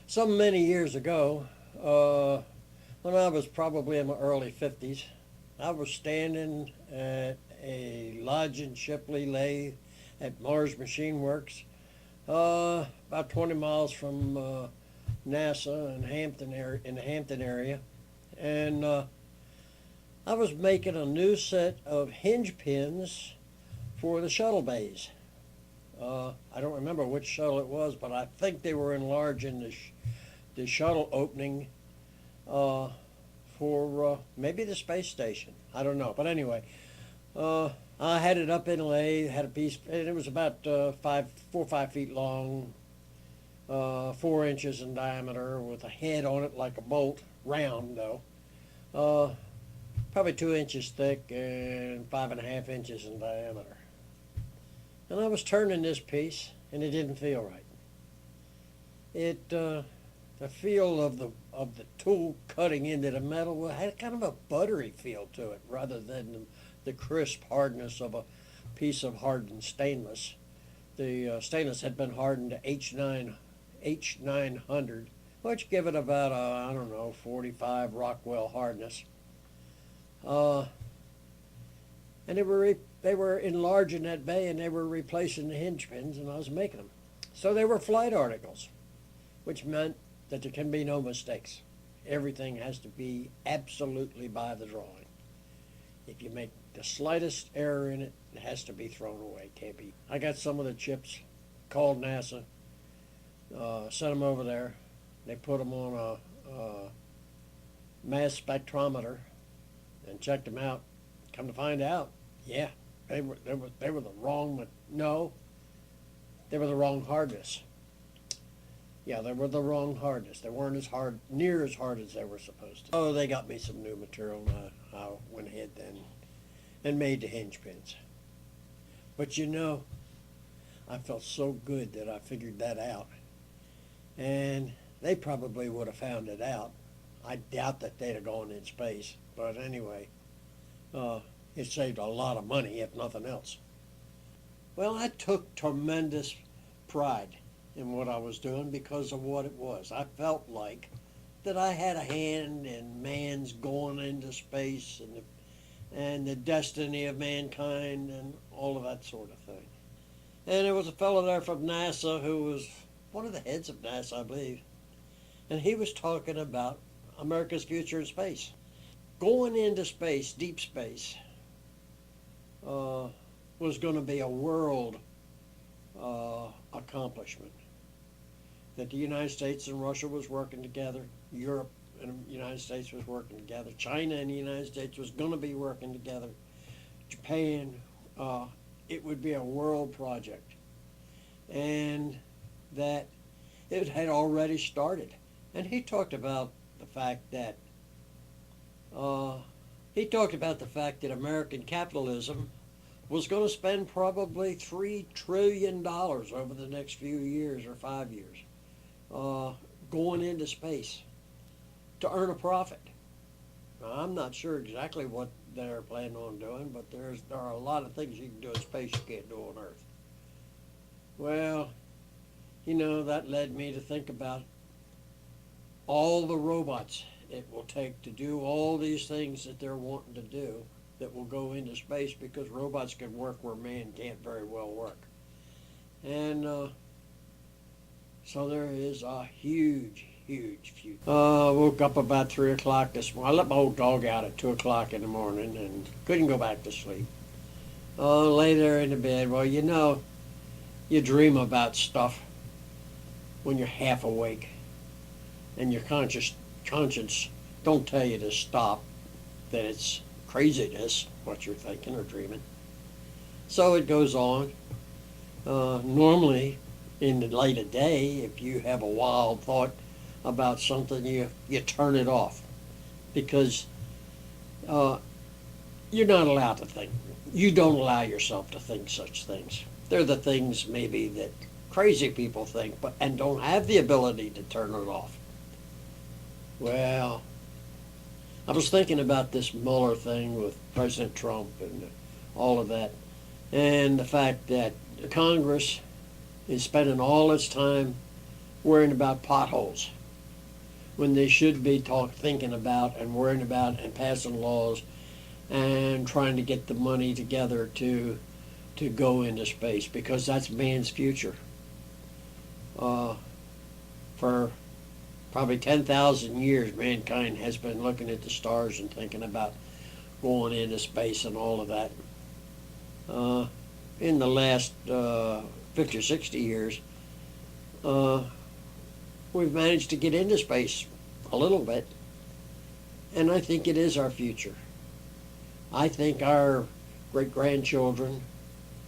So many years ago, when I was probably in my early 50s, I was standing at a Lodge and Shipley lathe at Mars Machine Works, about 20 miles from NASA in the Hampton area, and I was making a new set of hinge pins for the shuttle bays. I don't remember which shuttle it was, but I think they were enlarging the shuttle opening for maybe the space station. I don't know. But anyway, I had it up in a lathe, had a piece, and it was about 4 or 5 feet long, 4 inches in diameter, with a head on it like a bolt, round though. Probably 2 inches thick and 5.5 inches in diameter. And I was turning this piece, and it didn't feel right. The feel of the tool cutting into the metal had kind of a buttery feel to it, rather than the crisp hardness of a piece of hardened stainless. The stainless had been hardened to H900, which give it about I don't know, 45 Rockwell hardness. And they were enlarging that bay, and they were replacing the hinge pins, and I was making them. So they were flight articles, which meant that there can be no mistakes. Everything has to be absolutely by the drawing. If you make the slightest error in it, it has to be thrown away. Can't be. I got some of the chips, called NASA, sent them over there. They put them on a mass spectrometer and checked them out. Come to find out, yeah, they were the wrong. No, they were the wrong hardness. Yeah, they were the wrong hardness. They weren't near as hard as they were supposed to. Oh, they got me some new material, and I went ahead then and made the hinge pins. But you know, I felt so good that I figured that out. And they probably would have found it out. I doubt that they'd have gone in space. But anyway, it saved a lot of money, if nothing else. Well, I took tremendous pride in what I was doing because of what it was. I felt like that I had a hand in man's going into space and the destiny of mankind and all of that sort of thing. And there was a fellow there from NASA who was one of the heads of NASA, I believe, and he was talking about America's future in space. Going into space, deep space, was going to be a world accomplishment. That the United States and Russia was working together, Europe and the United States was working together, China and the United States was going to be working together, Japan, it would be a world project. And that it had already started. And he talked about the fact that American capitalism was going to spend probably $3 trillion over the next few years or 5 years going into space to earn a profit. Now, I'm not sure exactly what they're planning on doing, but there are a lot of things you can do in space you can't do on Earth. Well, you know, that led me to think about all the robots it will take to do all these things that they're wanting to do that will go into space, because robots can work where man can't very well work. And so there is a huge future. Woke up about 3 o'clock this morning. I let my old dog out at 2 o'clock in the morning and couldn't go back to sleep. Lay there in the bed. Well, you know, you dream about stuff when you're half awake and your conscience don't tell you to stop, that it's craziness what you're thinking or dreaming. So it goes on. Normally in the light of day, if you have a wild thought about something, you turn it off, because you're not allowed to think. You don't allow yourself to think such things. They're the things maybe that crazy people think, and don't have the ability to turn it off. Well, I was thinking about this Mueller thing with President Trump and all of that, and the fact that Congress is spending all its time worrying about potholes when they should be thinking about and worrying about and passing laws and trying to get the money together to go into space, because that's man's future. For probably 10,000 years, mankind has been looking at the stars and thinking about going into space and all of that. In the last 50 or 60 years, we've managed to get into space a little bit, and I think it is our future. I think our great-grandchildren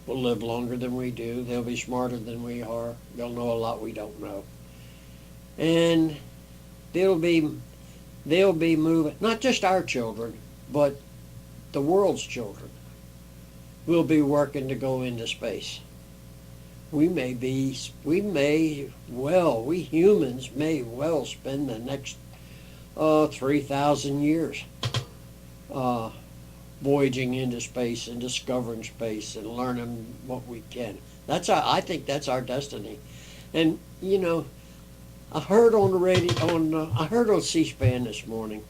will live longer than we do. They'll be smarter than we are. They'll know a lot we don't know. And they'll be moving, not just our children, but the world's children will be working to go into space. We humans may well spend the next 3,000 years voyaging into space and discovering space and learning what we can. I think that's our destiny. And you know, I heard on the radio, I heard on C-SPAN this morning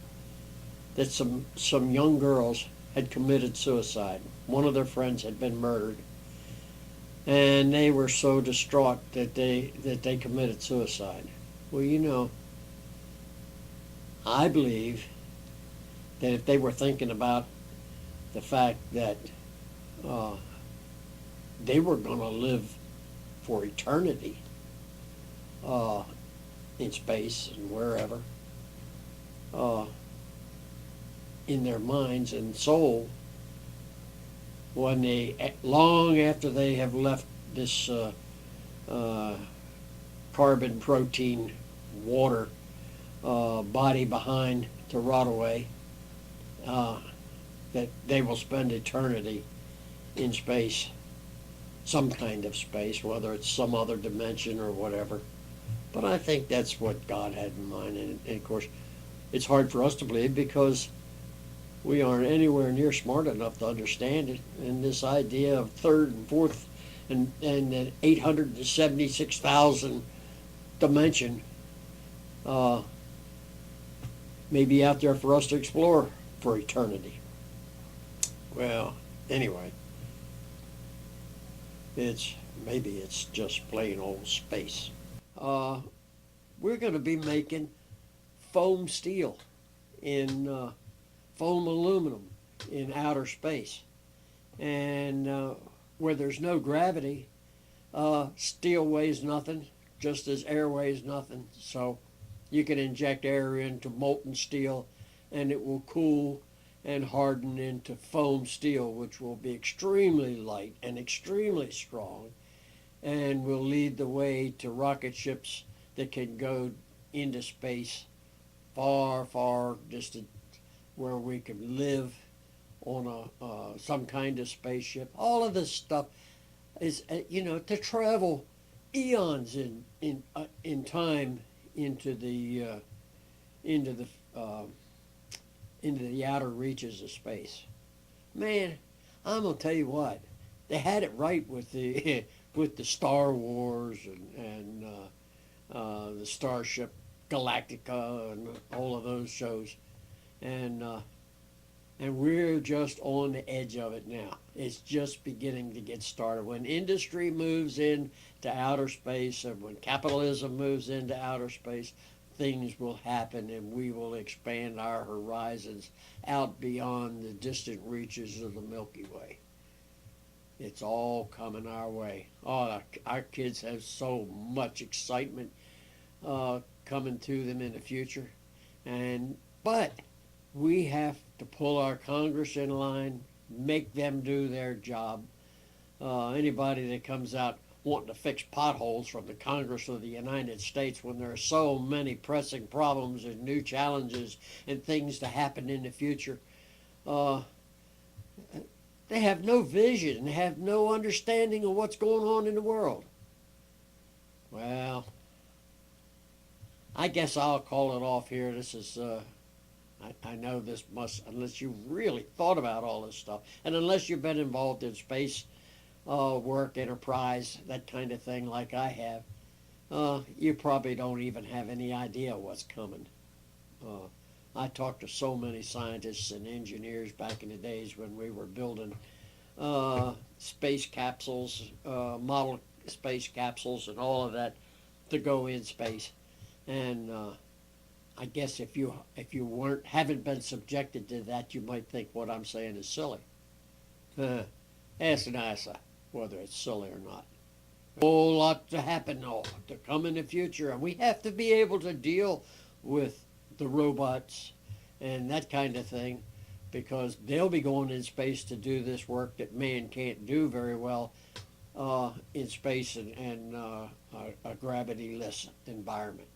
that some young girls had committed suicide. One of their friends had been murdered, and they were so distraught that they committed suicide. Well, you know, I believe that if they were thinking about the fact that they were going to live for eternity in space and wherever, in their minds and soul, when long after they have left this carbon, protein, water body behind to rot away, that they will spend eternity in space, some kind of space, whether it's some other dimension or whatever. But I think that's what God had in mind. And of course, it's hard for us to believe because we aren't anywhere near smart enough to understand it. And this idea of third and fourth and 876,000 dimension may be out there for us to explore for eternity. Well, anyway, maybe it's just plain old space. We're going to be making foam steel in foam aluminum in outer space, and where there's no gravity, steel weighs nothing, just as air weighs nothing. So you can inject air into molten steel, and it will cool and harden into foam steel, which will be extremely light and extremely strong, and will lead the way to rocket ships that can go into space far, far distant, where we can live on some kind of spaceship. All of this stuff is, to travel eons in time into the outer reaches of space. Man, I'm gonna tell you what, they had it right with the with the Star Wars and the Starship Galactica and all of those shows, and we're just on the edge of it now. It's just beginning to get started. When industry moves into outer space, and when capitalism moves into outer space, things will happen, and we will expand our horizons out beyond the distant reaches of the Milky Way. It's all coming our way. Oh, our kids have so much excitement coming to them in the future, but we have to pull our Congress in line, make them do their job. Anybody that comes out wanting to fix potholes from the Congress of the United States, when there are so many pressing problems and new challenges and things to happen in the future, they have no vision, they have no understanding of what's going on in the world. Well, I guess I'll call it off here. This is, I know this must, unless you really thought about all this stuff, and unless you've been involved in space work, enterprise, that kind of thing like I have, you probably don't even have any idea what's coming. Uh, I talked to so many scientists and engineers back in the days when we were building space capsules, model space capsules, and all of that to go in space. And I guess if you weren't haven't been subjected to that, you might think what I'm saying is silly. Ask NASA whether it's silly or not. A whole lot to happen though, to come in the future, and we have to be able to deal with the robots and that kind of thing, because they'll be going in space to do this work that man can't do very well in space and a gravity-less environment.